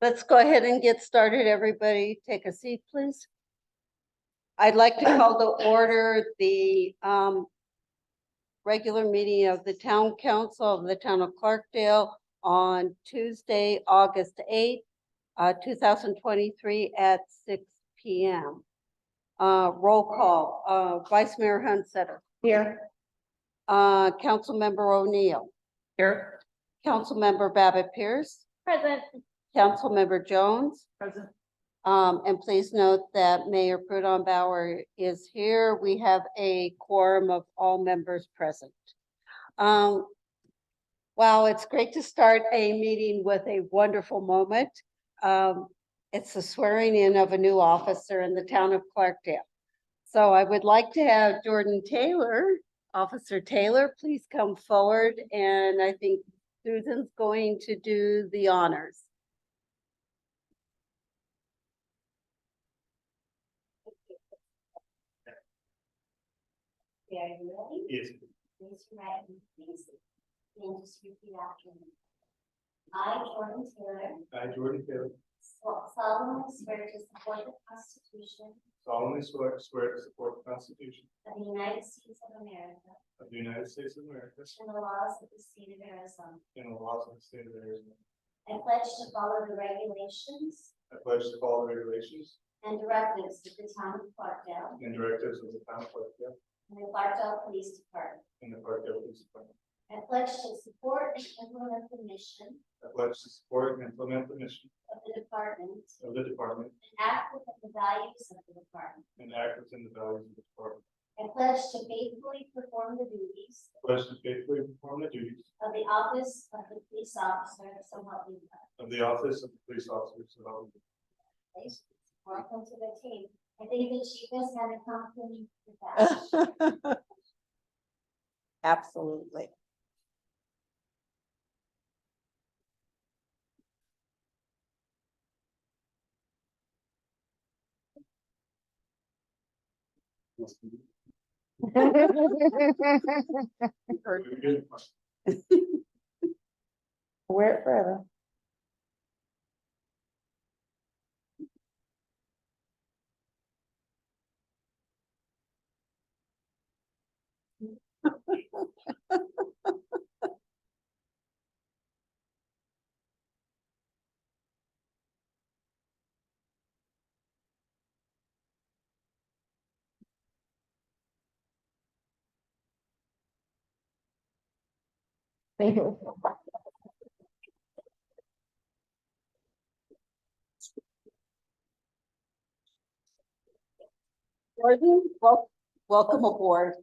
Let's go ahead and get started. Everybody take a seat, please. I'd like to call to order the regular meeting of the Town Council of the Town of Clarkdale on Tuesday, August 8th, 2023 at 6 p.m. Roll call, Vice Mayor Hunsetter. Here. Councilmember O'Neill. Here. Councilmember Babbitt Pierce. Present. Councilmember Jones. Present. And please note that Mayor Prudhomme Bauer is here. We have a quorum of all members present. Wow, it's great to start a meeting with a wonderful moment. It's the swearing in of a new officer in the town of Clarkdale. So I would like to have Jordan Taylor, Officer Taylor, please come forward. And I think Susan's going to do the honors. Are you ready? Yes. Raise your right hand, please. And just repeat after me. I, Jordan Taylor, I, Jordan Taylor, solemnly swear to support the Constitution solemnly swear to support the Constitution of the United States of America of the United States of America and the laws of the state of Arizona. and the laws of the state of Arizona. I pledge to follow the regulations I pledge to follow the regulations and directives of the town of Clarkdale and directives of the town of Clarkdale and the Clarkdale Police Department. and the Clarkdale Police Department. I pledge to support and implement the mission I pledge to support and implement the mission of the department of the department and act within the values of the department. and act within the values of the department. I pledge to faithfully perform the duties I pledge to faithfully perform the duties of the office of the police officer, so help me God. of the office of the police officer. So help me God. Please, welcome to the team. I think the chief has had a compliment with that. Absolutely. Very good. Wear it forever. Thank you. Jordan, welcome aboard.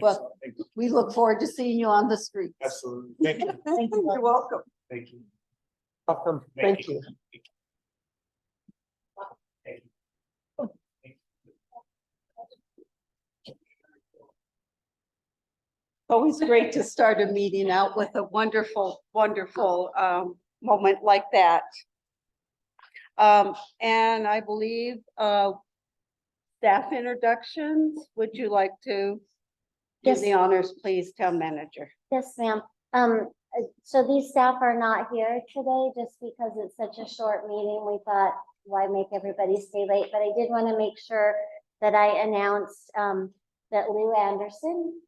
Well, Thank you. we look forward to seeing you on the streets. Absolutely. Thank you. You're welcome. Thank you. Welcome. Thank you. Thank you. Always great to start a meeting out with a wonderful, wonderful moment like that. And I believe staff introductions, would you like to do Yes. the honors, please, town manager? Yes, ma'am. So these staff are not here today just because it's such a short meeting. We thought, why make everybody stay late? But I did want to make sure that I announced that Lou Anderson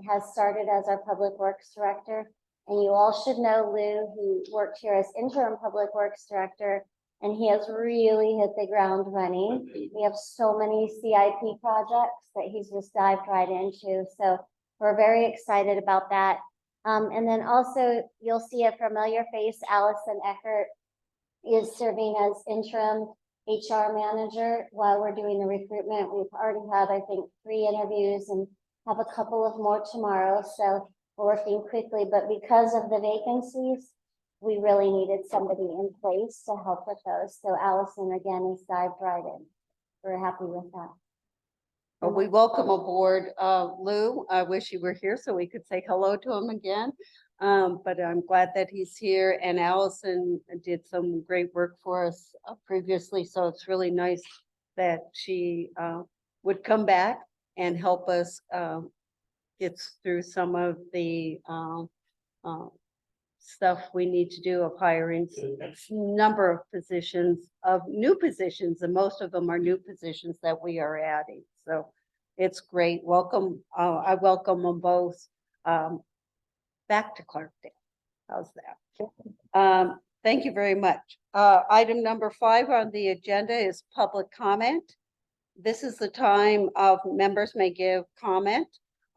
has started as our Public Works Director. And you all should know Lou, who worked here as interim Public Works Director, and he has really hit the ground running. We have so many CIP projects that he's just dived right into. So we're very excited about that. And then also you'll see a familiar face, Allison Eckert is serving as interim HR manager while we're doing the recruitment. We've already had, I think, 3 interviews and have a couple of more tomorrow. So we're working quickly, but because of the vacancies, we really needed somebody in place to help with those. So Allison, again, has dived right in. We're happy with that. Well, we welcome aboard Lou. I wish you were here so we could say hello to him again. But I'm glad that he's here, and Allison did some great work for us previously. So it's really nice that she would come back and help us gets through some of the, stuff we need to do of hiring number of positions, of new positions, and most of them are new positions that we are adding. So it's great. Welcome, I welcome them both, back to Clarkdale. How's that? Thank you very much. Item number 5 on the agenda is public comment. This is the time of members may give comment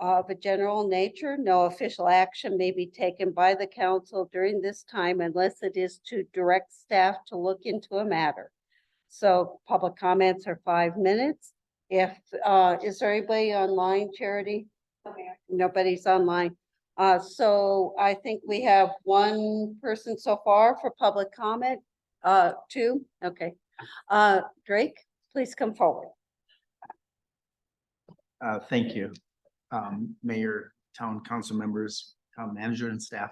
of a general nature. No official action may be taken by the council during this time unless it is to direct staff to look into a matter. So public comments are 5 minutes. If, is there anybody online, Charity? Nobody's online. So I think we have 1 person so far for public comment. 2, okay. Drake, please come forward. Thank you, Mayor, Town Council members, Town Manager and staff.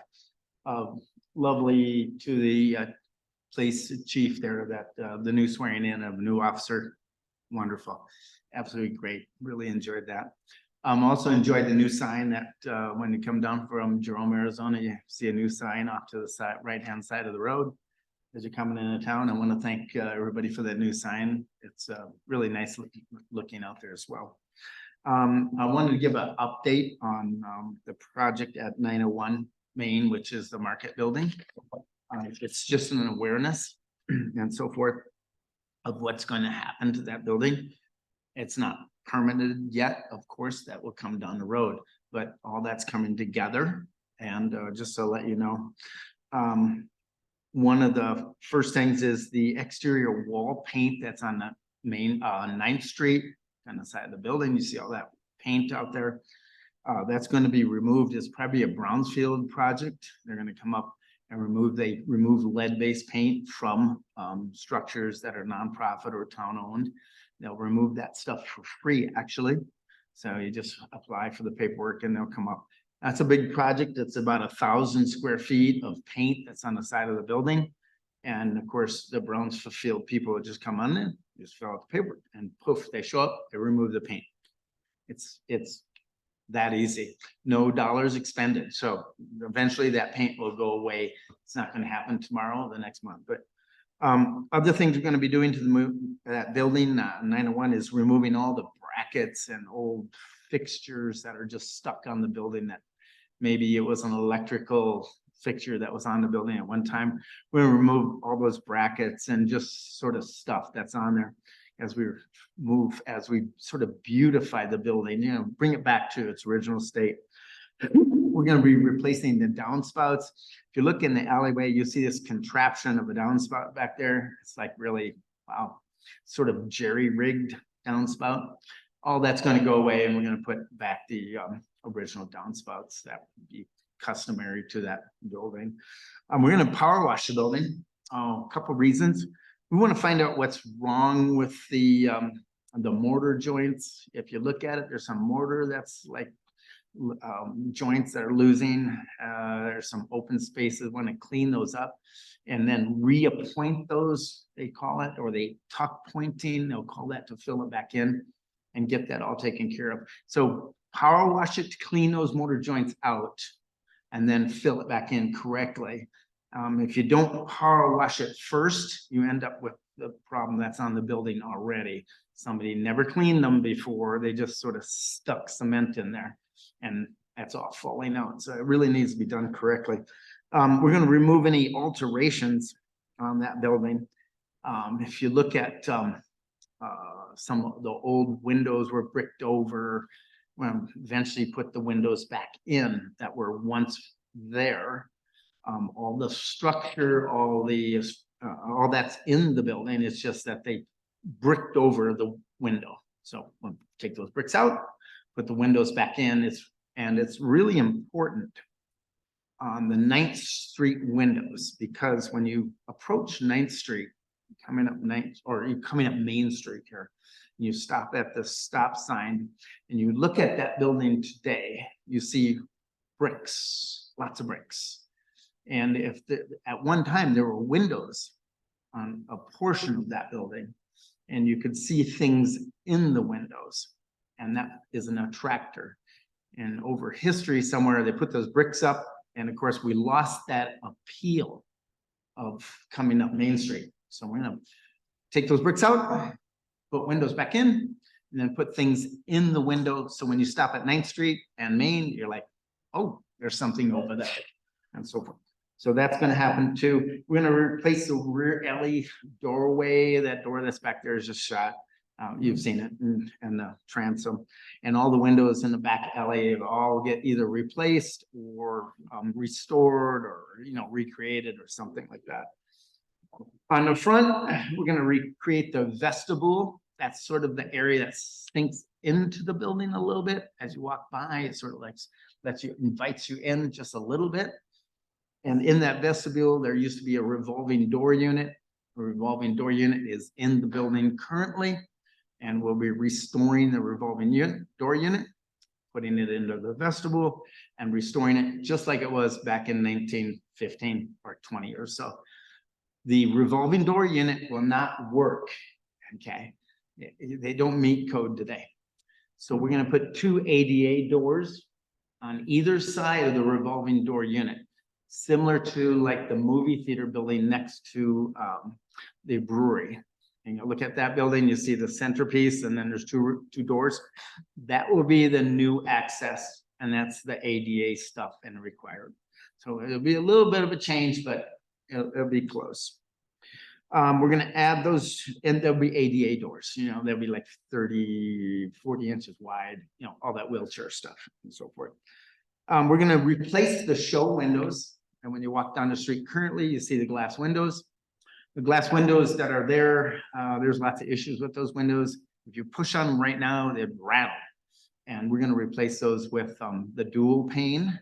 Lovely to the police chief there that the new swearing in of a new officer. Wonderful, absolutely great. Really enjoyed that. Also enjoyed the new sign that when you come down from Jerome, Arizona, you see a new sign off to the side, right-hand side of the road as you're coming into town. I want to thank everybody for that new sign. It's really nice looking out there as well. I wanted to give an update on the project at 901 Main, which is the market building. It's just an awareness and so forth of what's going to happen to that building. It's not permitted yet, of course, that will come down the road, but all that's coming together. And just to let you know, one of the first things is the exterior wall paint that's on the main 9th Street on the side of the building. You see all that paint out there. That's going to be removed. It's probably a brownfield project. They're going to come up and remove lead-based paint from structures that are nonprofit or town-owned. They'll remove that stuff for free, actually. So you just apply for the paperwork and they'll come up. That's a big project. It's about 1,000 square feet of paint that's on the side of the building. And of course, the Brownsfield people would just come on in, just fill out the paperwork, and poof, they show up, they remove the paint. It's that easy. No dollars expended. So eventually that paint will go away. It's not going to happen tomorrow or the next month. But other things we're going to be doing to that building, 901, is removing all the brackets and old fixtures that are just stuck on the building that maybe it was an electrical fixture that was on the building at one time. We're going to remove all those brackets and just sort of stuff that's on there as we sort of beautify the building, bring it back to its original state. We're going to be replacing the downspouts. If you look in the alleyway, you see this contraption of a downspout back there. It's like really, wow, sort of jerry-rigged downspout. All that's going to go away, and we're going to put back the original downspouts that would be customary to that building. We're going to power wash the building. A couple reasons. We want to find out what's wrong with the mortar joints. If you look at it, there's some mortar that's like joints that are losing. There's some open spaces. Want to clean those up and then reappoint those, they call it, or they tuck pointing. They'll call that, to fill it back in and get that all taken care of. So power wash it to clean those mortar joints out and then fill it back in correctly. If you don't power wash it first, you end up with the problem that's on the building already. Somebody never cleaned them before. They just sort of stuck cement in there and that's all falling out. So it really needs to be done correctly. We're going to remove any alterations on that building. If you look at some of the old windows were bricked over, eventually put the windows back in that were once there. All the structure, all that's in the building. It's just that they bricked over the window. So we'll take those bricks out, put the windows back in. It's really important on the 9th Street windows, because when you approach 9th Street, coming up Main Street here, you stop at the stop sign and you look at that building today, you see bricks, lots of bricks. And at one time there were windows on a portion of that building and you could see things in the windows, and that is an attractor. And over history somewhere, they put those bricks up, and of course, we lost that appeal of coming up Main Street. So we're gonna take those bricks out, put windows back in, and then put things in the window. So when you stop at 9th Street and Main, you're like, oh, there's something over there, and so forth. So that's gonna happen too. We're gonna replace the rear alley doorway. That door that's back there is just shot. You've seen it in the transom, and all the windows in the back alley all get either replaced or restored or, recreated or something like that. On the front, we're gonna recreate the vestibule. That's sort of the area that sinks into the building a little bit. As you walk by, it sort of like invites you in just a little bit. And in that vestibule, there used to be a revolving door unit. A revolving door unit is in the building currently. And we'll be restoring the revolving door unit, putting it into the vestibule and restoring it just like it was back in 1915 or 20 or so. The revolving door unit will not work, okay? They don't meet code today. So we're gonna put 2 ADA doors on either side of the revolving door unit, similar to like the movie theater building next to the brewery. And you look at that building, you see the centerpiece, and then there's two doors. That will be the new access, and that's the ADA stuff and required. So it'll be a little bit of a change, but it'll be close. We're gonna add those, and there'll be ADA doors, they'll be like 30, 40 inches wide, all that wheelchair stuff and so forth. We're gonna replace the show windows. And when you walk down the street currently, you see the glass windows. The glass windows that are there, there's lots of issues with those windows. If you push on them right now, they'd rattle. And we're gonna replace those with the dual pane,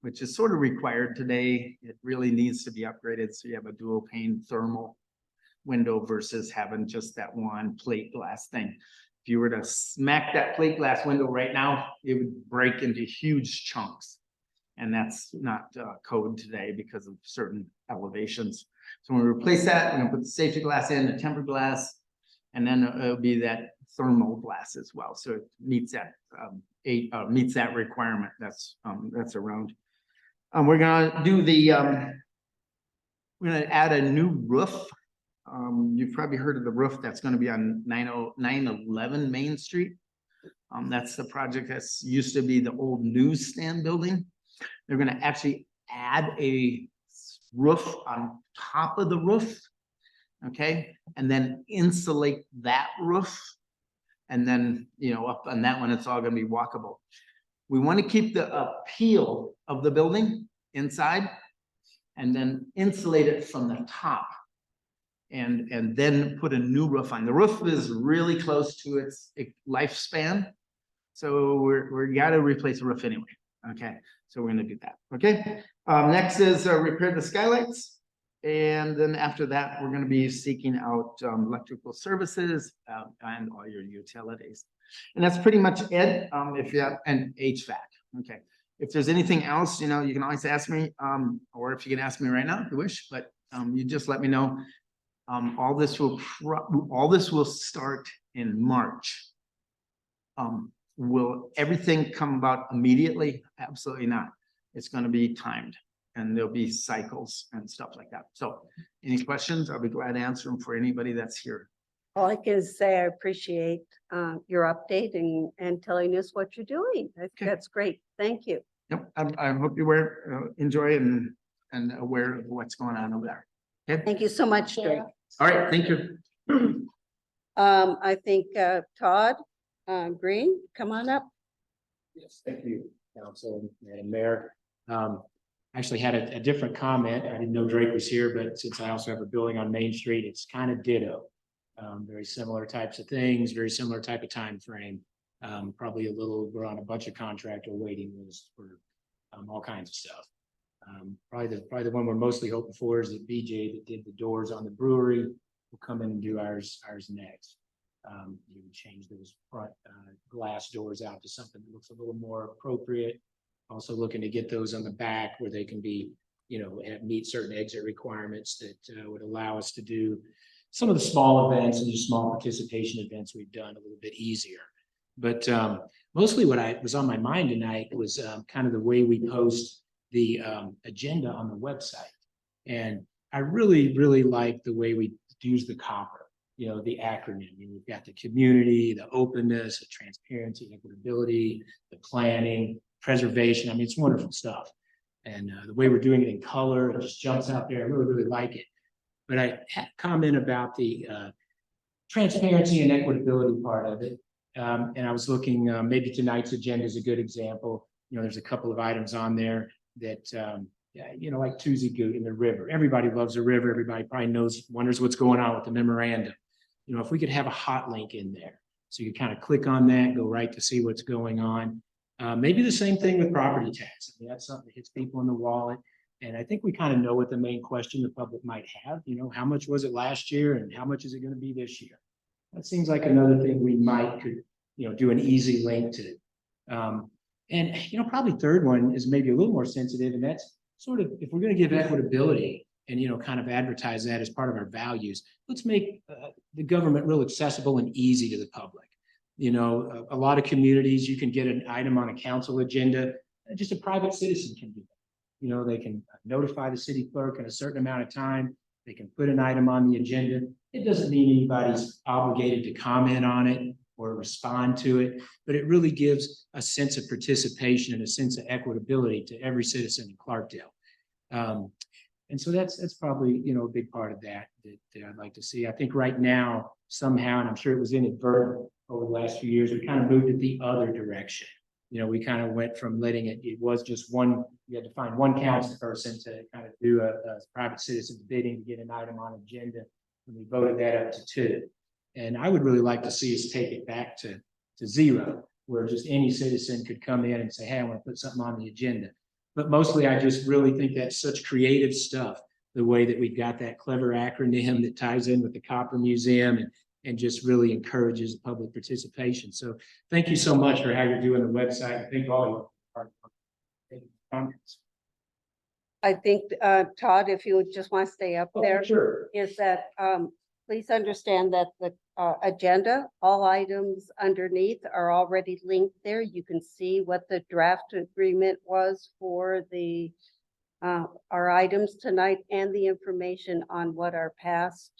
which is sort of required today. It really needs to be upgraded. So you have a dual pane thermal window versus having just that one plate glass thing. If you were to smack that plate glass window right now, it would break into huge chunks. And that's not code today because of certain elevations. So when we replace that, we're gonna put the safety glass in, the tempered glass, and then it'll be that thermal glass as well. So it meets that meets that requirement that's around. We're gonna do we're gonna add a new roof. You've probably heard of the roof that's gonna be on 911 Main Street. That's the project that's used to be the old newsstand building. They're gonna actually add a roof on top of the roof, okay? And then insulate that roof. And then, up on that one, it's all gonna be walkable. We wanna keep the appeal of the building inside and then insulate it from the top. And then put a new roof on. The roof is really close to its lifespan. So we're gotta replace the roof anyway, okay? So we're gonna do that, okay? Next is repair the skylights. And then after that, we're gonna be seeking out electrical services and all your utilities. And that's pretty much it, if you have an HVAC, okay? If there's anything else, you can always ask me, or if you can ask me right now if you wish, but you just let me know. All this will start in March. Will everything come about immediately? Absolutely not. It's going to be timed, and there'll be cycles and stuff like that. So any questions? I'll be glad to answer them for anybody that's here. All I can say, I appreciate your updating and telling us what you're doing. That's great. Thank you. Yep, I hope you enjoy and aware of what's going on over there. Okay, Thank you so much, Drake. all right, thank you. I think Todd Green, come on up. Yes, thank you, Council and Mayor. Actually had a different comment. I didn't know Drake was here, but since I also have a building on Main Street, it's kind of ditto. Very similar types of things, very similar type of time frame. Probably we're on a bunch of contractor waiting list for all kinds of stuff. Probably the one we're mostly hoping for is that BJ that did the doors on the brewery will come in and do ours next. You would change those front glass doors out to something that looks a little more appropriate. Also looking to get those on the back where they can be, meet certain exit requirements that would allow us to do some of the small events and just small participation events we've done a little bit easier. But mostly what I was on my mind tonight was kind of the way we post the agenda on the website. And I really, really like the way we use the copper, you know, the acronym. You know, we've got the community, the openness, the transparency, equitability, the planning, preservation. I mean, it's wonderful stuff. And the way we're doing it in color, it just jumps out there. I really, really like it. But I had a comment about the transparency and equitability part of it. And I was looking, maybe tonight's agenda is a good example. You know, there's a couple of items on there that, yeah, you know, like Tuesday Goot in the river. Everybody loves the river. Everybody probably wonders what's going on with the memorandum. You know, if we could have a hot link in there, so you kind of click on that, go right to see what's going on. Maybe the same thing with property tax. I mean, that's something that hits people in the wallet. And I think we kind of know what the main question the public might have, you know, how much was it last year and how much is it going to be this year? That seems like another thing we could, you know, do an easy link to. And, you know, probably third one is maybe a little more sensitive, and that's sort of, if we're going to give equitability and, you know, kind of advertise that as part of our values, let's make the government real accessible and easy to the public. You know, a lot of communities, you can get an item on a council agenda, just a private citizen can do that. You know, they can notify the city clerk in a certain amount of time. They can put an item on the agenda. It doesn't mean anybody's obligated to comment on it or respond to it, but it really gives a sense of participation and a sense of equitability to every citizen in Clarkdale. And so that's probably, you know, a big part of that I'd like to see. I think right now, somehow, and I'm sure it was inadvertent over the last few years, we kind of moved it the other direction. You know, we kind of went from letting it was just one, you had to find one council person to kind of do a private citizen bidding to get an item on agenda. And we voted that up to 2. And I would really like to see us take it back to 0, where just any citizen could come in and say, hey, I want to put something on the agenda. But mostly, I just really think that's such creative stuff, the way that we've got that clever acronym that ties in with the Copper Museum and just really encourages public participation. So thank you so much for how you're doing the website. I think all of you comments. I think, Todd, if you would just want to stay up there, Sure. is that, please understand that the agenda, all items underneath are already linked there. You can see what the draft agreement was for the our items tonight and the information on what our past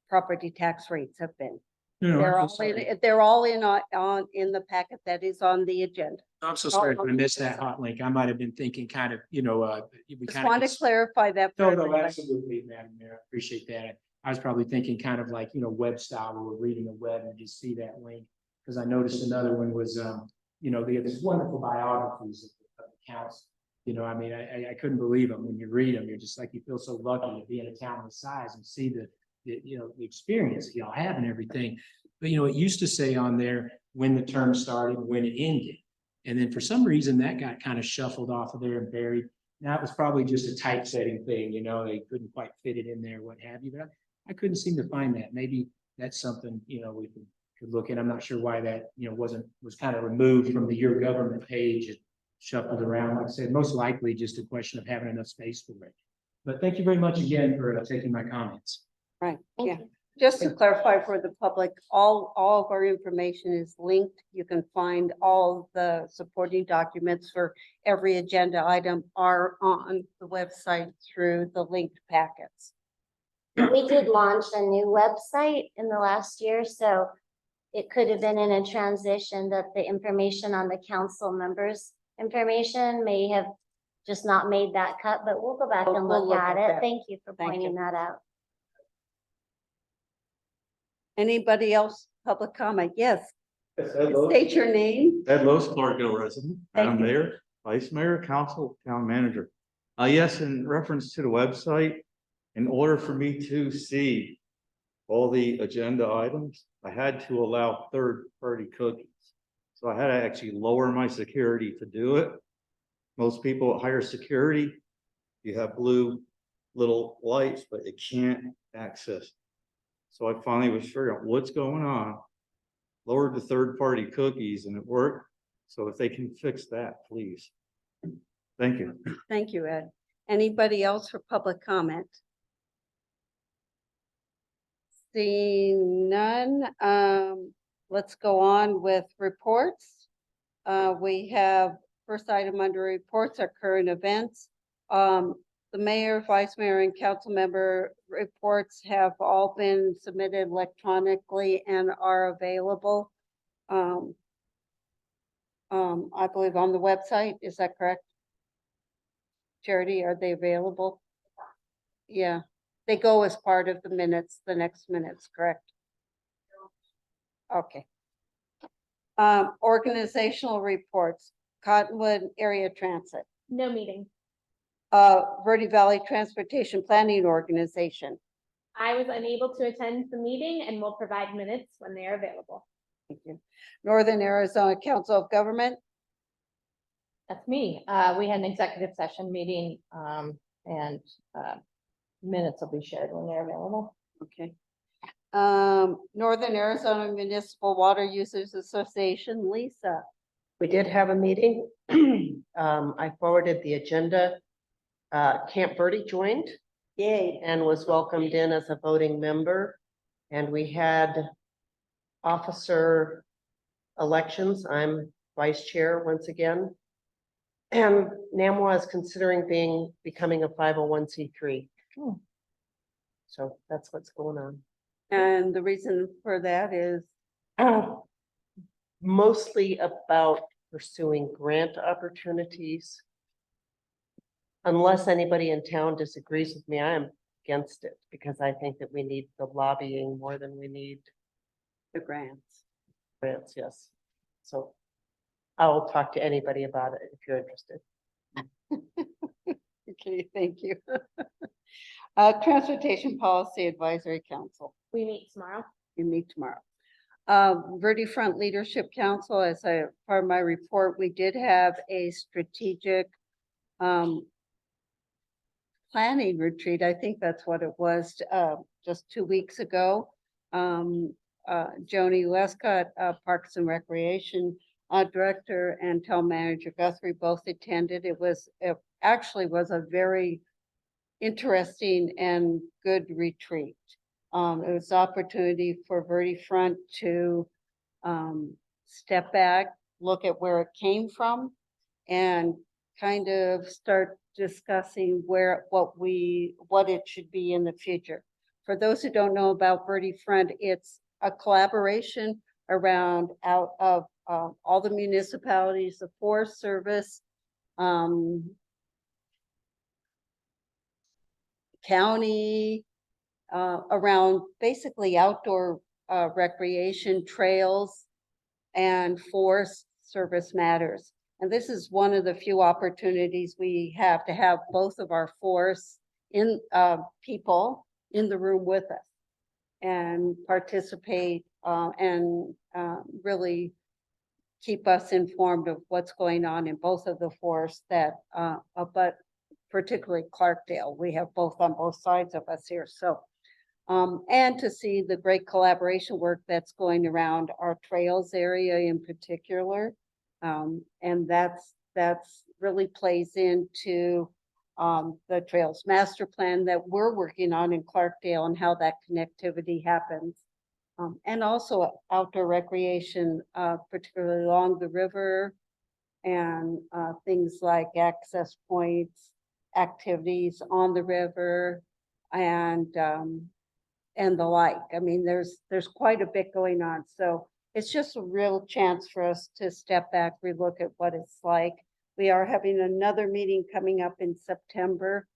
property tax rates have been. They're all in the packet that is on the agenda. I'm so sorry if I missed that hot link. I might have been thinking kind of, you know, we Just kind of. want to clarify that. for No, everybody. absolutely, Madam Mayor. I appreciate that. I was probably thinking kind of like, you know, web style, where we're reading the web and just see that link. Because I noticed another one was, you know, they have these wonderful biographies of the council. You know, I mean, I couldn't believe them. When you read them, you're just like, you feel so lucky to be in a town this size and see the you know, the experience that y'all have and everything. But, you know, it used to say on there when the term started, when it ended. And then for some reason that got kind of shuffled off of there and buried. Now it was probably just a typesetting thing, you know, they couldn't quite fit it in there, what have you, but I couldn't seem to find that. Maybe that's something, you know, we could look at. I'm not sure why that, you know, was kind of removed from the Your Government page and shuffled around. Like I said, most likely just a question of having enough space for it. But thank you very much again for taking my comments. Right, Thank yeah. you. Just to clarify for the public, all of our information is linked. You can find all the supporting documents for every agenda item are on the website through the linked packets. We did launch a new website in the last year, so it could have been in a transition that the information on the council members' information may have just not made that cut, but we'll go back and We'll look look at at it. that. Thank you for Thank pointing you. that out. Anybody else, public comment? Yes, Yes, Ed Lowe, state your name. Ed Lowe, Clarkdale resident, Thank Madam you. Mayor, Vice Mayor, Council, Town Manager. Yes, in reference to the website, in order for me to see all the agenda items, I had to allow third-party cookies. So I had to actually lower my security to do it. Most people at higher security, you have blue little lights, but it can't access. So I finally was figuring out what's going on, lowered the third-party cookies and it worked. So if they can fix that, please. Thank you. Thank you, Ed. Anybody else for public comment? Seeing none, let's go on with reports. We have first item under reports are current events. The mayor, vice mayor, and council member reports have all been submitted electronically and are available. I believe on the website, is that correct? Charity, are they available? Yeah, they go as part of the minutes, the next minutes, correct? Okay. Organizational reports, Cottonwood Area Transit, No meeting. Verde Valley Transportation Planning Organization. I was unable to attend the meeting and will provide minutes when they are available. Thank you. Northern Arizona Council of Government, That's me. We had an executive session meeting, and, minutes will be shared when they're available. okay. Northern Arizona Municipal Water Users Association, Lisa. We did have a meeting. I forwarded the agenda. Camp Verde joined Yay. and was welcomed in as a voting member. And we had officer elections. I'm vice chair once again. And NAMWA is considering becoming a 501c3. Hmm. So that's what's going on. And the reason for that is, Mostly about pursuing grant opportunities. Unless anybody in town disagrees with me, I am against it because I think that we need the lobbying more than we need the grants. grants, yes. So I'll talk to anybody about it if you're interested. Okay, thank you. Transportation Policy Advisory Council, We meet tomorrow. we meet tomorrow. Verde Front Leadership Council, as a part of my report, we did have a strategic planning retreat. I think that's what it was, just 2 weeks ago. Joni Lescott, Parks and Recreation Director, and Town Manager Guthrie both attended. It actually was a very interesting and good retreat. It was an opportunity for Verde Front to step back, look at where it came from, and kind of start discussing what it should be in the future. For those who don't know about Verde Front, it's a collaboration around out of all the municipalities, the Forest Service, county, around basically outdoor recreation trails and Forest Service matters. And this is one of the few opportunities we have to have both of our forests people in the room with us and participate and really keep us informed of what's going on in both of the forests but particularly Clarkdale. We have both on both sides of us here. So, and to see the great collaboration work that's going around our trails area in particular. And that's really plays into the Trails Master Plan that we're working on in Clarkdale and how that connectivity happens. And also outdoor recreation, particularly along the river and things like access points, activities on the river and the like. I mean, there's quite a bit going on. So it's just a real chance for us to step back, relook at what it's like. We are having another meeting coming up in September.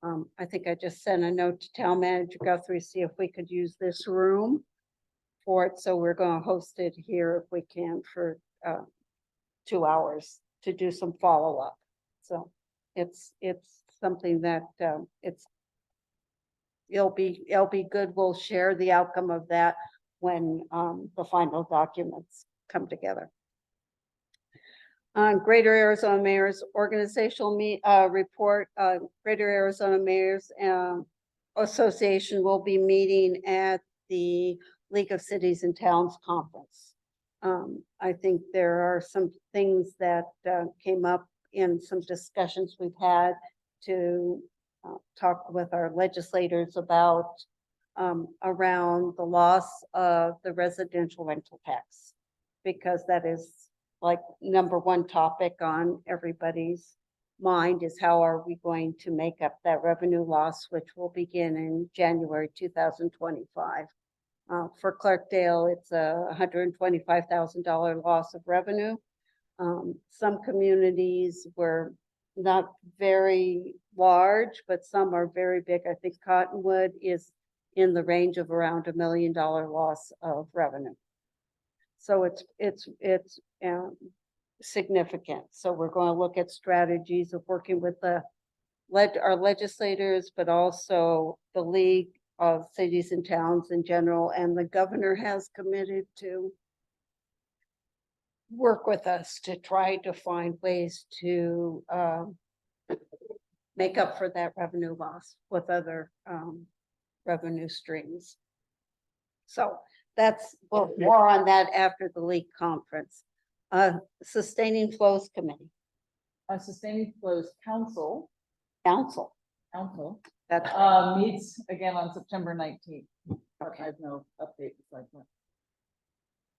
I think I just sent a note to Town Manager Guthrie, see if we could use this room for it. So we're going to host it here if we can for 2 hours to do some follow-up. So it's something that it'll be good. We'll share the outcome of that when the final documents come together. Greater Arizona Mayor's Organizational Report, Greater Arizona Mayor's Association will be meeting at the League of Cities and Towns Conference. I think there are some things that came up in some discussions we've had to talk with our legislators about around the loss of the residential rental tax. Because that is like number one topic on everybody's mind is how are we going to make up that revenue loss, which will begin in January 2025. For Clarkdale, it's a $125,000 loss of revenue. Some communities were not very large, but some are very big. I think Cottonwood is in the range of around $1 million loss of revenue. So it's significant. So we're going to look at strategies of working with our legislators, but also the League of Cities and Towns in general, and the governor has committed to work with us to try to find ways to make up for that revenue loss with other revenue streams. So that's, well, more on that after the league conference. Sustaining Flows Committee, Sustaining Flows Council, Council, that's meets again on September 19th. I have no update besides that.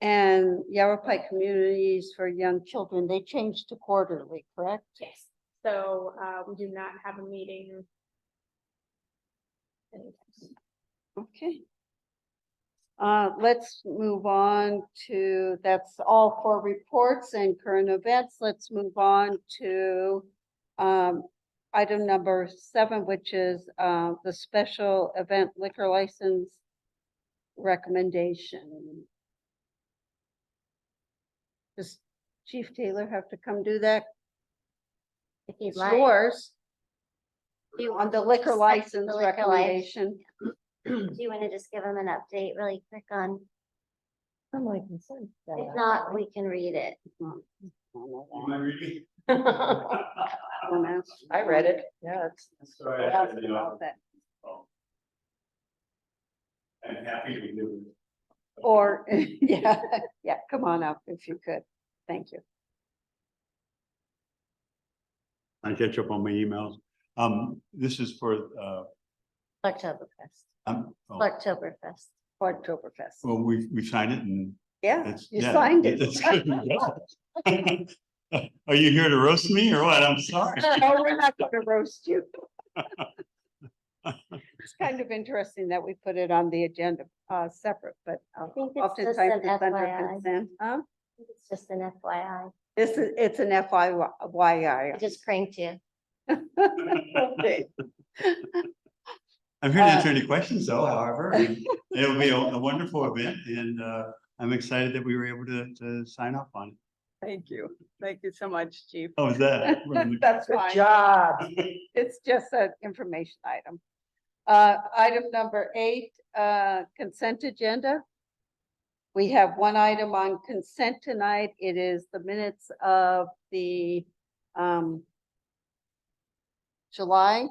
and Yavapai Communities for Young Children, they changed to quarterly, correct? Yes, so we do not have a meeting. anytime soon. Okay. Let's move on to, that's all for reports and current events. Let's move on to item number 7, which is the special event liquor license recommendation. Does Chief Taylor have to come do that? If you'd It's like. yours. You On the liquor license the liquor recommendation. Do you want to just give them an update really quick on, I'm like concerned. if not, we can read it. Am I reading? I read it, yeah, it's. Sorry, I had the office. Oh. I'm happy to do it. Or, yeah, come on up if you could. Thank you. I catch up on my emails. This is for, Oktoberfest, oh, Oktoberfest. Oktoberfest. well, we signed it and Yeah, it's. you yeah, signed it. it's good. Are you here to roast me or what? I'm sorry. No, we're not gonna roast you. It's kind of interesting that we put it on the agenda, separate, but think it's just oftentimes an it's under FYI. consent. Huh? It's just an FYI. It's an FYI. I just pranked you. Okay. I'm here to answer any questions though, however, and it'll be a wonderful event and I'm excited that we were able to sign up on it. Thank you. Thank you so much, Chief. How was that? That's fine. Job. It's just an information item. Item number 8, consent agenda. We have one item on consent tonight. It is the minutes of the July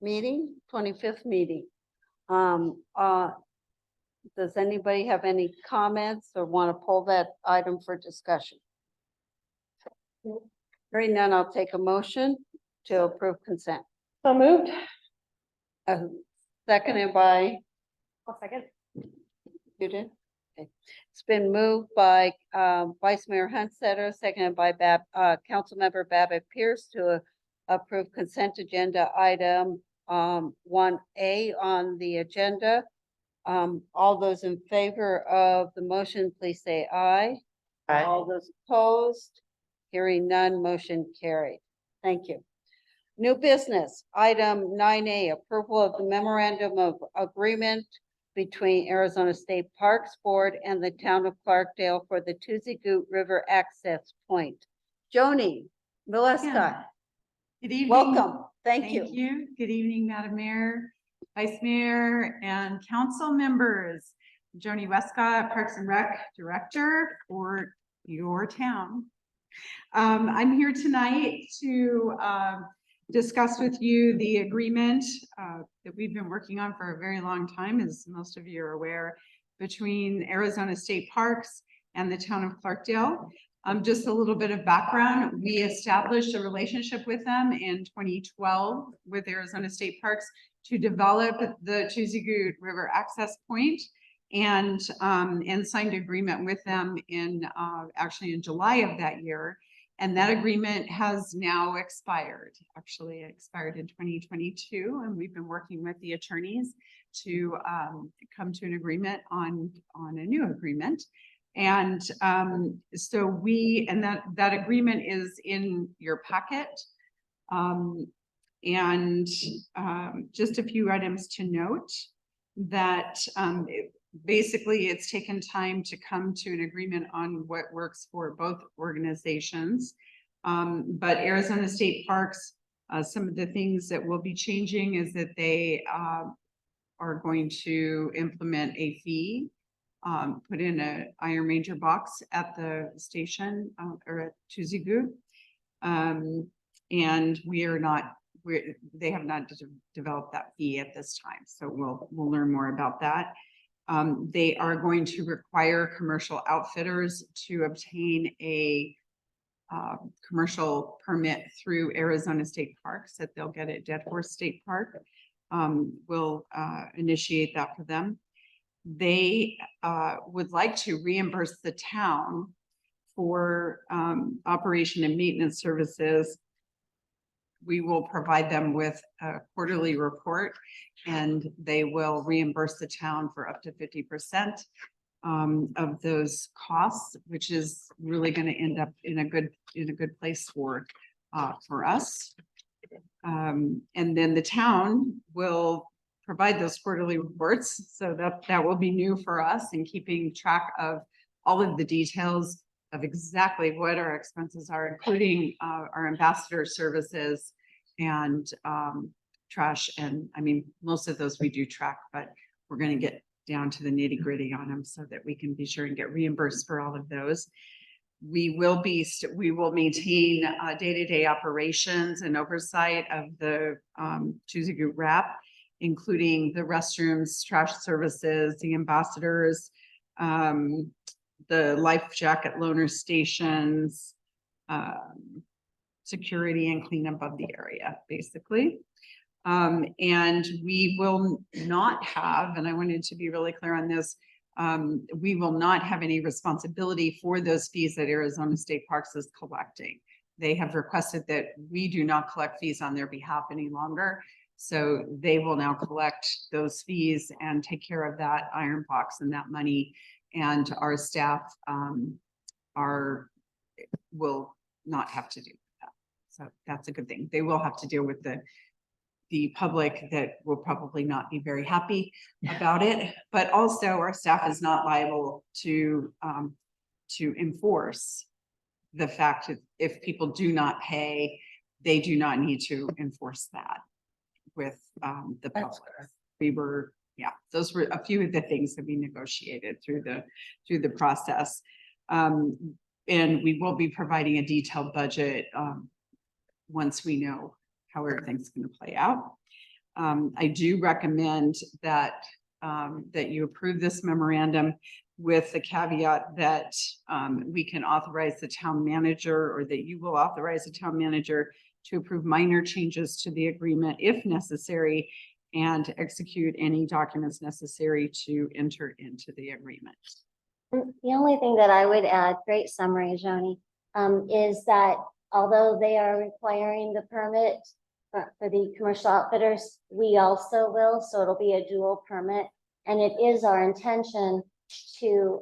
meeting, 25th meeting. Does anybody have any comments or want to pull that item for discussion? Hearing none, I'll take a motion to approve consent. So moved. Seconded by, I'll second. you did? Okay. It's been moved by Vice Mayor Hunsetter, seconded by Councilmember Babbitt Pierce to approve consent agenda item 1A on the agenda. All those in favor of the motion, please say aye. Aye. All those opposed, hearing none, motion carried. Thank you. New business, item 9A, approval of the memorandum of agreement between Arizona State Parks Board and the town of Clarkdale for the Tuzi Goot River Access Point. Joni Mileska, Good evening. welcome. Thank you. Thank you. Good evening, Madam Mayor, Vice Mayor, and council members. Joni Westcott, Parks and Rec Director for your town. I'm here tonight to discuss with you the agreement that we've been working on for a very long time, as most of you are aware, between Arizona State Parks and the town of Clarkdale. Just a little bit of background, we established a relationship with them in 2012 with Arizona State Parks to develop the Chusegu River Access Point and signed agreement with them in, actually in July of that year. And that agreement has now expired. Actually, it expired in 2022, and we've been working with the attorneys to come to an agreement on a new agreement. And so that agreement is in your packet. Just a few items to note that basically it's taken time to come to an agreement on what works for both organizations. But Arizona State Parks, some of the things that will be changing is that they are going to implement a fee, put in a Iron Ranger box at the station or at Chusegu. And they have not developed that fee at this time. So we'll learn more about that. They are going to require commercial outfitters to obtain a commercial permit through Arizona State Parks that they'll get at Dead Horse State Park. We'll initiate that for them. They would like to reimburse the town for operation and maintenance services. We will provide them with a quarterly report, and they will reimburse the town for up to 50% of those costs, which is really going to end up in a good place for us. And then the town will provide those quarterly reports, so that will be new for us in keeping track of all of the details of exactly what our expenses are, including our ambassador services and trash. And I mean, most of those we do track, but we're going to get down to the nitty gritty on them so that we can be sure and get reimbursed for all of those. We will maintain day-to-day operations and oversight of the Chusegu RAP, including the restrooms, trash services, the ambassadors, the life jacket loaner stations, security and cleanup of the area, basically. And we will not have, and I wanted to be really clear on this, we will not have any responsibility for those fees that Arizona State Parks is collecting. They have requested that we do not collect fees on their behalf any longer. So they will now collect those fees and take care of that iron box and that money. And our staff will not have to do that. So that's a good thing. They will have to deal with the public that will probably not be very happy about it, but also our staff is not liable to enforce the fact that if people do not pay, they do not need to enforce that with the public. Those were a few of the things that we negotiated through the process. And we will be providing a detailed budget once we know how everything's going to play out. I do recommend that you approve this memorandum with the caveat that we can authorize the town manager, or that you will authorize the town manager to approve minor changes to the agreement if necessary, and execute any documents necessary to enter into the agreement. The only thing that I would add, great summary, Joni, is that although they are requiring the permit for the commercial outfitters, we also will, so it'll be a dual permit. And it is our intention to,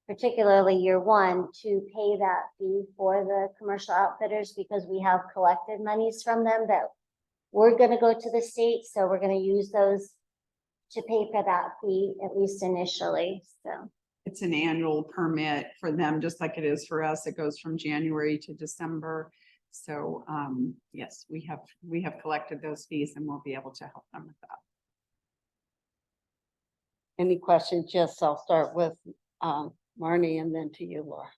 particularly year one, to pay that fee for the commercial outfitters, because we have collected monies from them that we're going to go to the state. So we're going to use those to pay for that fee, at least initially. So it's an annual permit for them, just like it is for us. It goes from January to December. So yes, we have collected those fees, and we'll be able to help them with that. Any questions? Yes, I'll start with Marnie and then to you, Laura.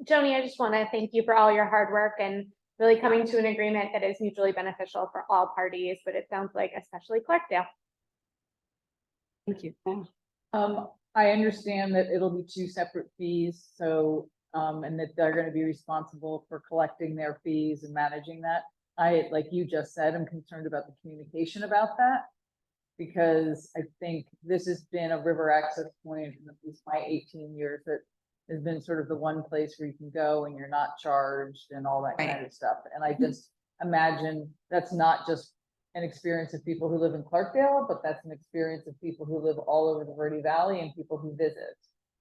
Joni, I just want to thank you for all your hard work and really coming to an agreement that is mutually beneficial for all parties, but it sounds like especially Clarkdale. Thank you. I understand that it'll be two separate fees, so And that they're gonna be responsible for collecting their fees and managing that. I, like you just said, I'm concerned about the communication about that. Because I think this has been a river access point in at least my 18 years that has been sort of the one place where you can go and you're not charged and all that kind of stuff. And I just imagine that's not just an experience of people who live in Clarkdale, but that's an experience of people who live all over the Verde Valley and people who visit.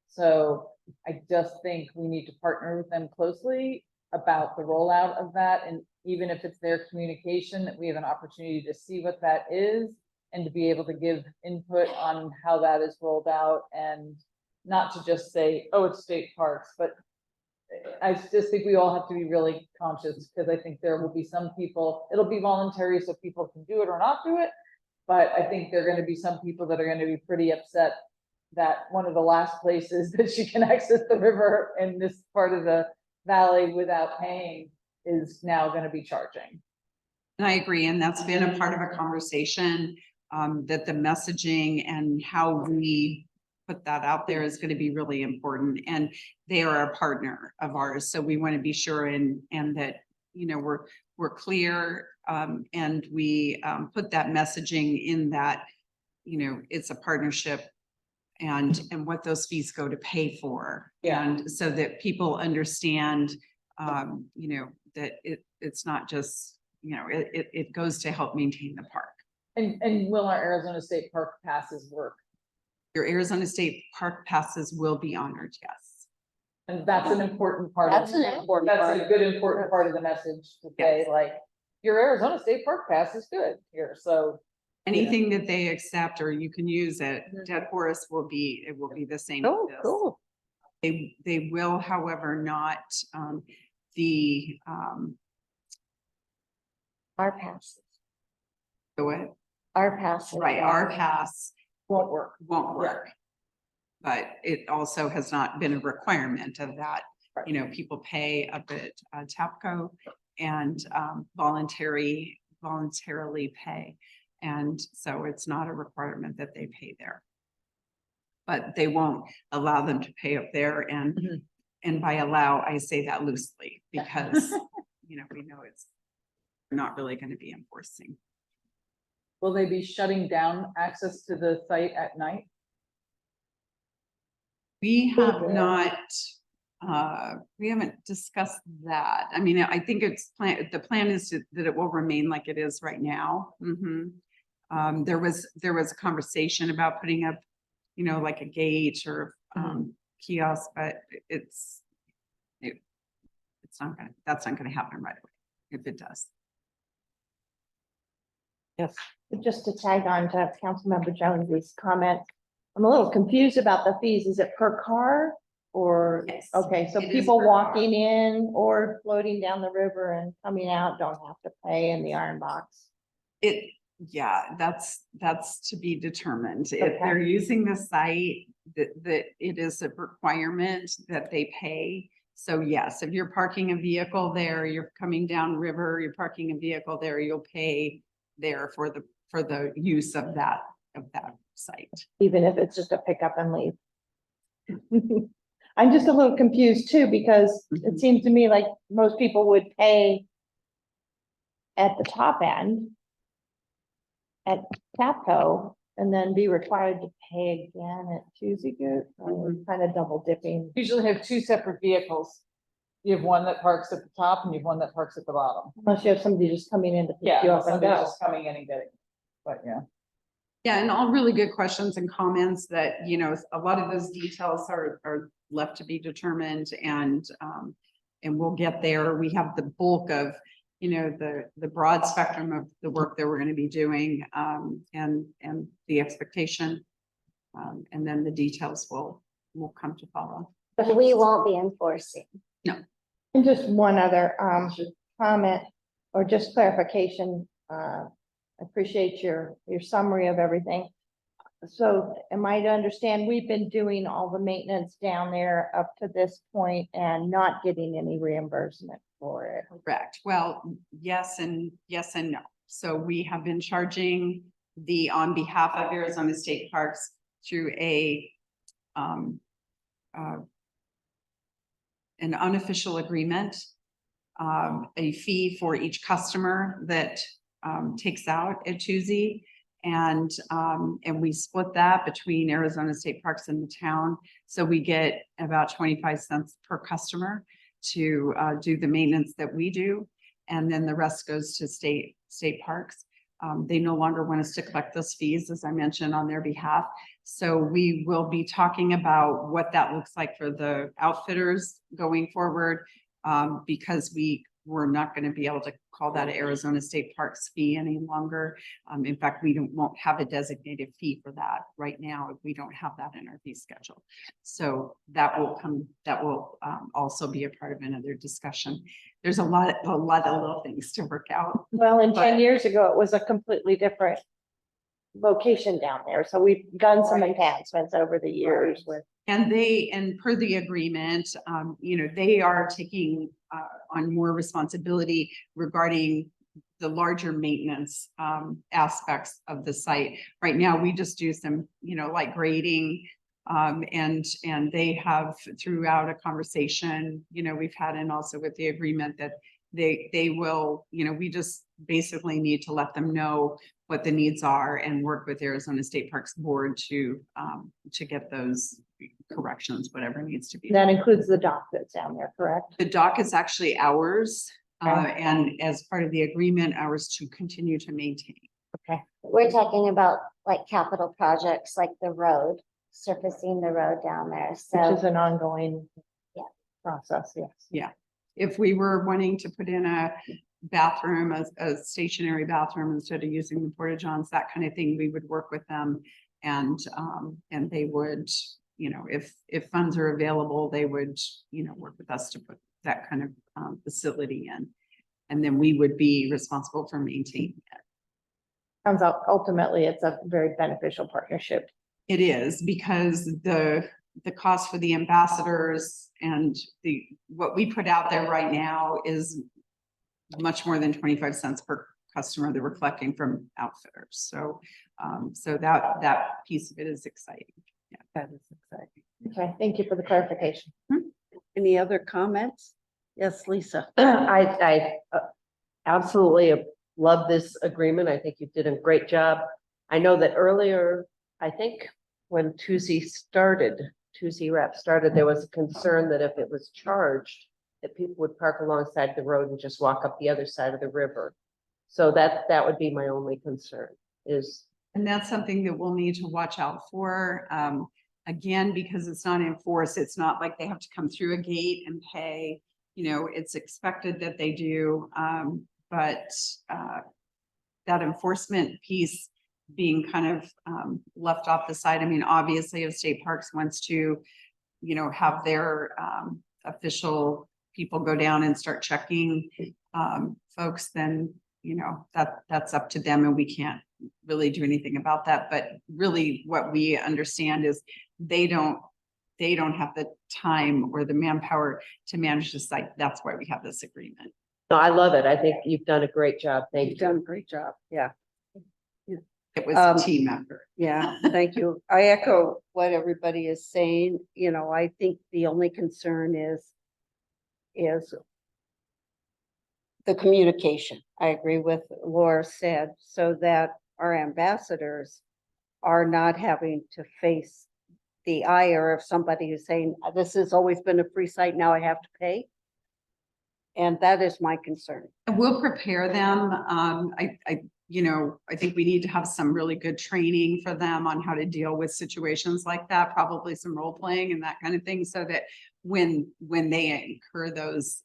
So I just think we need to partner with them closely about the rollout of that. And even if it's their communication, that we have an opportunity to see what that is and to be able to give input on how that is rolled out and not to just say, oh, it's state parks, but I just think we all have to be really conscious because I think there will be some people, it'll be voluntary so people can do it or not do it. But I think there are going to be some people that are going to be pretty upset that one of the last places that you can access the river in this part of the valley without paying is now going to be charging. And I agree, and that's been a part of a conversation, that the messaging and how we put that out there is going to be really important. And they are a partner of ours, so we want to be sure and that, you know, we're clear, and we put that messaging in that, you know, it's a partnership and what those fees go to pay for. Yeah. And so that people understand, you know, that it's not just, you know, it goes to help maintain the park. And will our Arizona State Park passes work? Your Arizona State Park passes will be honored, yes. And that's an important part. That's an important part. That's a good important part of the message to say, Yes. like, your Arizona State Park pass is good here, so. Anything that they accept or you can use at Dead Forest will be the same. as Oh, this. cool. They will, however, not, the, Our passes, what? our passes. Right, our pass Won't work. won't work. But it also has not been a requirement of that. You know, people pay up at TAPCO and voluntarily pay. And so it's not a requirement that they pay there. But they won't allow them to pay up there and by allow, I say that loosely because, you know, we know it's not really going to be enforcing. Will they be shutting down access to the site at night? We have not, we haven't discussed that. I mean, I think the plan is that it will remain like it is right now. There was a conversation about putting up, you know, like a gate or kiosk, but that's not gonna happen right away if it does. Yes, just to tag on to Councilmember Jones's comment, I'm a little confused about the fees. Is it per car? Or, Yes, okay, so it is people per car. walking in or floating down the river and coming out don't have to pay in the iron box? Yeah, that's to be determined. If Okay. they're using the site, that it is a requirement that they pay. So yes, if you're parking a vehicle there, you're coming down river, you're parking a vehicle there, you'll pay there for the use of that site. Even if it's just a pick up and leave. I'm just a little confused too, because it seems to me like most people would pay at the top end at TAPCO and then be required to pay again at Choosy Goot, kind of double dipping. Usually have two separate vehicles. You have one that parks at the top and you have one that parks at the bottom. Unless you have somebody just coming in to pick Yeah, you up and somebody's go. just coming in and getting, but yeah. Yeah, and all really good questions and comments that, you know, a lot of those details are left to be determined and we'll get there. We have the bulk of, you know, the broad spectrum of the work that we're going to be doing and the expectation. And then the details will come to follow. But we won't be enforcing. And just one other comment or just clarification. Appreciate your summary of everything. So am I to understand, we've been doing all the maintenance down there up to this point and not getting any reimbursement for it? Correct. Well, yes and no. So we have been charging on behalf of Arizona State Parks through a an unofficial agreement, a fee for each customer that takes out at Tuesday. And we split that between Arizona State Parks and the town. So we get about 25 cents per customer to do the maintenance that we do. And then the rest goes to state parks. They no longer want us to collect those fees, as I mentioned, on their behalf. So we will be talking about what that looks like for the outfitters going forward, because we're not going to be able to call that an Arizona State Parks fee any longer. In fact, won't have a designated fee for that right now. We don't have that in our fee schedule. So that will also be a part of another discussion. There's a lot of little things to work out. Well, and 10 But- years ago, it was a completely different location down there. So we've done some enhancements over the years with. And per the agreement, they are taking on more responsibility regarding the larger maintenance aspects of the site. Right now, we just do some, like grading. And they have throughout a conversation, we've had, and also with the agreement that they will, we just basically need to let them know what the needs are and work with Arizona State Parks Board to get those corrections, whatever needs to be. That includes the dock that's down there, correct? The dock is actually ours, Okay. and as part of the agreement, ours to continue to maintain. Okay. We're talking about like capital projects, like the road, surfacing the road down there. Which So is an ongoing Yeah. process, yes. Yeah, if we were wanting to put in a bathroom, a stationary bathroom instead of using the porta johns, that kind of thing, we would work with them. And they would, if funds are available, they would, work with us to put that kind of facility in. And then we would be responsible for maintaining it. Turns out ultimately it's a very beneficial partnership. It is, because the cost for the ambassadors and what we put out there right now is much more than 25 cents per customer that we're collecting from outfitters. So that piece of it is exciting. Yeah, That is exciting. Okay, thank you for the clarification. Any other comments? Yes, Lisa. I absolutely love this agreement. I think you did a great job. I know that earlier, I think when Tuesday Rep started, there was a concern that if it was charged, that people would park alongside the road and just walk up the other side of the river. So that would be my only concern is. And that's something that we'll need to watch out for. Again, because it's not enforced, it's not like they have to come through a gate and pay, it's expected that they do. But that enforcement piece being kind of left off the side. I mean, obviously if State Parks wants to, have their official people go down and start checking folks, then, that's up to them and we can't really do anything about that. But really what we understand is they don't have the time or the manpower to manage the site. That's why we have this agreement. No, I love it. I think you've done a great job. Thank You've you. done a great job. Yeah. It was a team effort. Yeah, thank you. I echo what everybody is saying. I think the only concern is the communication. I agree with Laura said, so that our ambassadors are not having to face the ire of somebody who's saying, this has always been a free site, now I have to pay. And that is my concern. And we'll prepare them. I think we need to have some really good training for them on how to deal with situations like that, probably some role playing and that kind of thing, so that when they incur those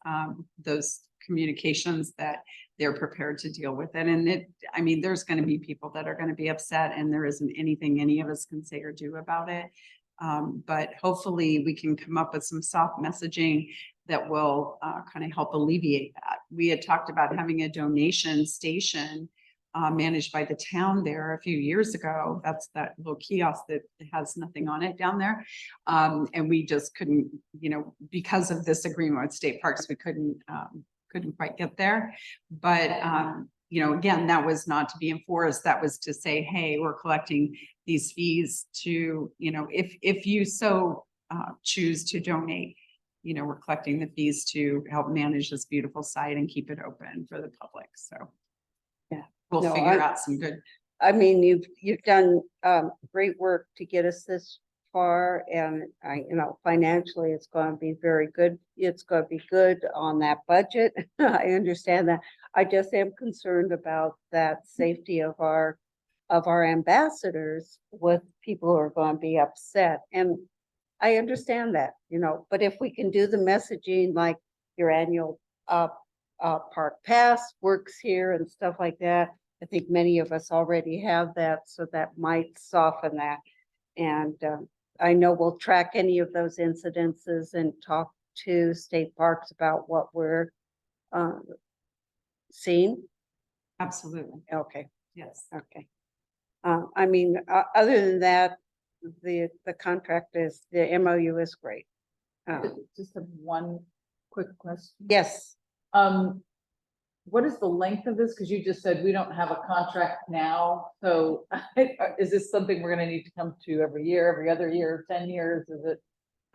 communications, that they're prepared to deal with it. And there's going to be people that are going to be upset, and there isn't anything any of us can say or do about it. But hopefully we can come up with some soft messaging that will kind of help alleviate that. We had talked about having a donation station managed by the town there a few years ago. That's that little kiosk that has nothing on it down there. And we just couldn't, because of this agreement with State Parks, we couldn't quite get there. But, again, that was not to be enforced. That was to say, hey, we're collecting these fees to, if you so choose to donate, we're collecting the fees to help manage this beautiful site and keep it open for the public, so. Yeah. We'll No, figure I- out some good, I mean, you've done great work to get us this far, and financially, it's going to be very good. It's going to be good on that budget. I understand that. I just am concerned about that safety of our ambassadors with people who are going to be upset. And I understand that, but if we can do the messaging like your annual park pass works here and stuff like that. I think many of us already have that, so that might soften that. And I know we'll track any of those incidences and talk to state parks about what we're seeing. absolutely, Okay, yes. okay. I mean, other than that, the contract is, the MOU is great. Just have one quick question. Yes, What is the length of this? Because you just said we don't have a contract now, so is this something we're gonna need to come to every year, every other year, 10 years? Is it?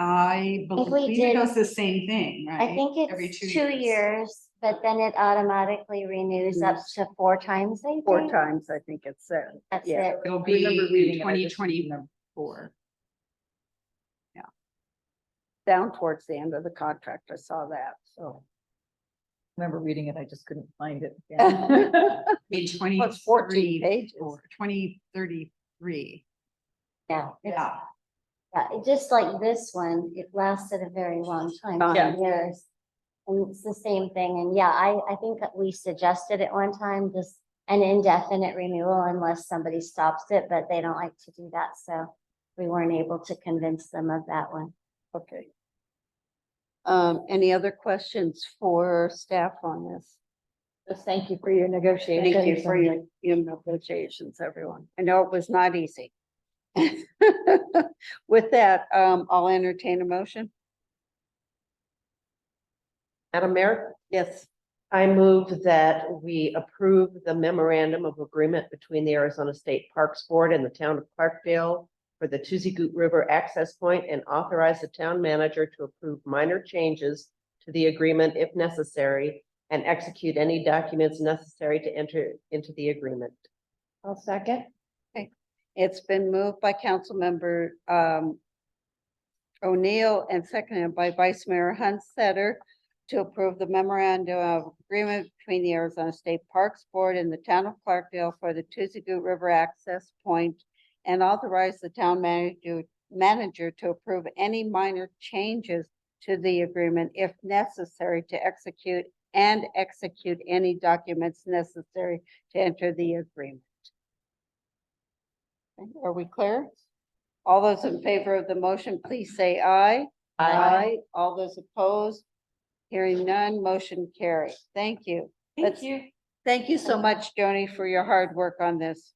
I think we believe it did- does the same thing, right? I think Every it's 2 years, but then it automatically renews up to 4 times, I think. 4 times, I think it said. That's Yeah. it. It'll I remember be reading it, I twenty just twenty didn't remember. four. Down towards the end of the contract, I saw that, so. Remember reading it, I just couldn't find it. Be Well, it's 14 pages. 2033. Yeah. Yeah, Just like this one, it lasted a very long time, Yeah. 10 years. And it's the same thing. And yeah, I think that we suggested at one time, just an indefinite renewal unless somebody stops it, but they don't like to do that. So we weren't able to convince them of that one. Okay. Any other questions for staff on this? Just thank you for your negotiations. Thank you for and- your negotiations, everyone. I know it was not easy. With that, I'll entertain a motion. Madam Mayor, Yes, I move that we approve the memorandum of agreement between the Arizona State Parks Board and the town of Clarkdale for the Tuzi Goot River access point and authorize the town manager to approve minor changes to the agreement if necessary and execute any documents necessary to enter into the agreement. I'll second. it's been moved by Councilmember O'Neill and seconded by Vice Mayor Hunstetter to approve the memorandum of agreement between the Arizona State Parks Board and the town of Clarkdale for the Tuzi Goot River access point and authorize the town manager to approve any minor changes to the agreement if necessary to execute any documents necessary to enter the agreement. Okay, are we clear? All those in favor of the motion, please say aye. All those opposed? Hearing none, motion carried. Thank you. thank you. Thank you so much, Joni, for your hard work on this.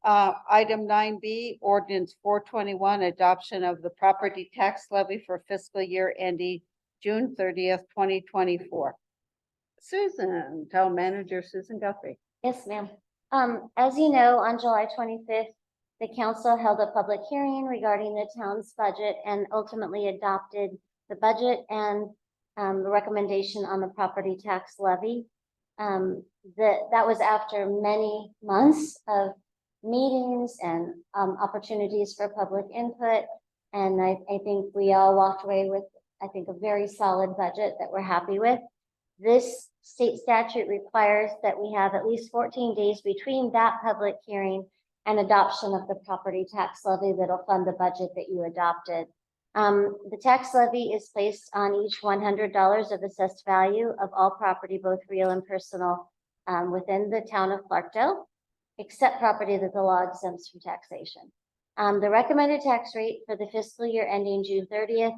Item 9B, ordinance 421, adoption of the property tax levy for fiscal year ending June 30th, 2024. Susan, town manager Susan Guthrie. Yes, ma'am. As you know, on July 25th, the council held a public hearing regarding the town's budget and ultimately adopted the budget and the recommendation on the property tax levy. That was after many months of meetings and opportunities for public input. And I think we all walked away with, I think, a very solid budget that we're happy with. This state statute requires that we have at least 14 days between that public hearing and adoption of the property tax levy that'll fund the budget that you adopted. The tax levy is placed on each $100 of assessed value of all property, both real and personal, within the town of Clarkdale, except property that the law exempts from taxation. The recommended tax rate for the fiscal year ending June 30th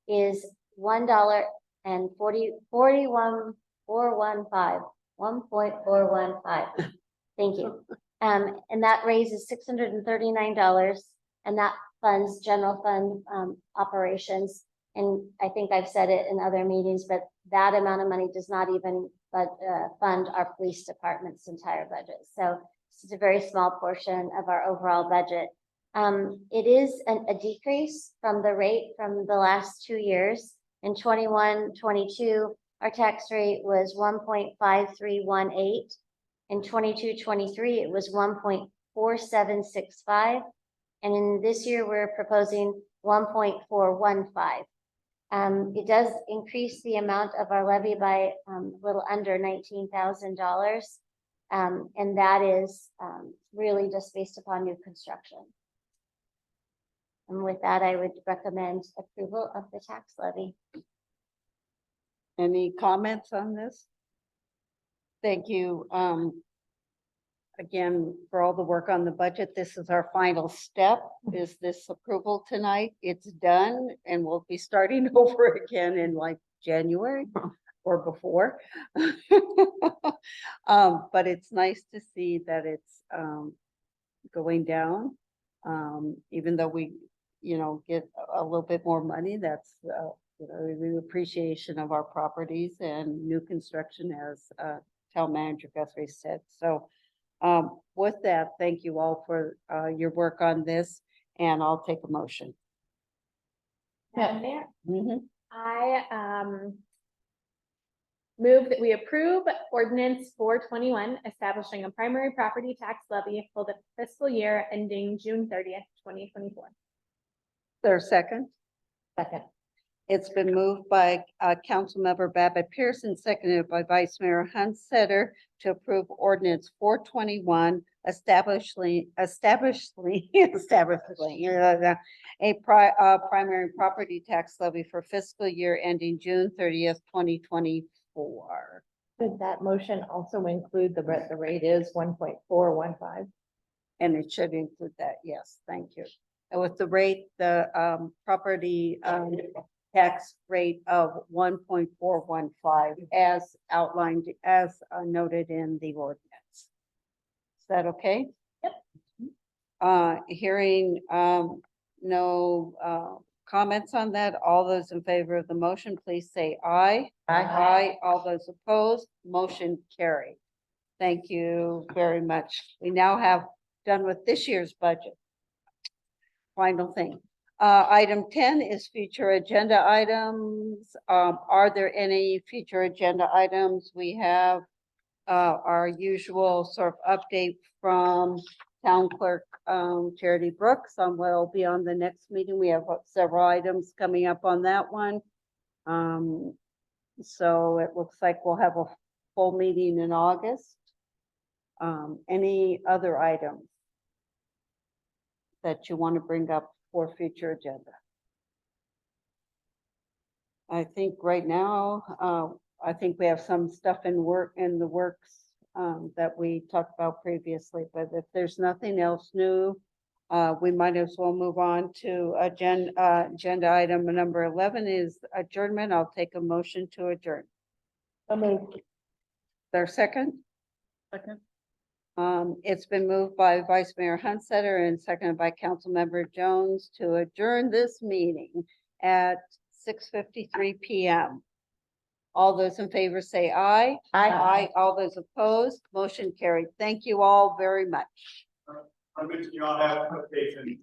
is $1.415. Thank you. And that raises $639, and that funds general fund operations. And I think I've said it in other meetings, but that amount of money does not even fund our police department's entire budget. So it's a very small portion of our overall budget. It is a decrease from the rate from the last 2 years. In 21-22, our tax rate was 1.5318. In 22-23, it was 1.4765. And in this year, we're proposing 1.415. It does increase the amount of our levy by a little under $19,000. And that is really just based upon new construction. And with that, I would recommend approval of the tax levy. Any comments on this? Thank you, again, for all the work on the budget. This is our final step, is this approval tonight. It's done, and we'll be starting over again in like January or before. But it's nice to see that it's going down. Even though we, get a little bit more money, that's, the appreciation of our properties and new construction, as Town Manager Guthrie said. So with that, thank you all for your work on this, and I'll take a motion. Madam Mayor, Mhm. I move that we approve ordinance 421, establishing a primary property tax levy for the fiscal year ending June 30th, 2024. There's a second. Second. It's been moved by Councilmember Babbitt Pearson, seconded by Vice Mayor Hunsetter, to approve ordinance 421, establishing a primary property tax levy for fiscal year ending June 30th, 2024. Could that motion also include the rate is 1.415? And it should include that, yes, thank you. And with the rate, the property tax rate of 1.415 as outlined, as noted in the ordinance. Is that okay? Yep. Hearing no comments on that, all those in favor of the motion, please say aye. Aye. All those opposed, motion carried. Thank you very much. We now have done with this year's budget. Final thing. Item 10 is future agenda items. Are there any future agenda items? We have our usual sort of update from Town Clerk Charity Brooks on what will be on the next meeting. We have several items coming up on that one. So it looks like we'll have a full meeting in August. Any other items that you want to bring up for future agenda? I think right now, I think we have some stuff in the works that we talked about previously, but if there's nothing else new, we might as well move on to agenda item number 11 is adjournment. I'll take a motion to adjourn. Their second? Second. It's been moved by Vice Mayor Hunsetter and seconded by Councilmember Jones to adjourn this meeting at 6:53 p.m. All those in favor say aye. Aye. All those opposed, motion carried. Thank you all very much. I mentioned you all have a patient.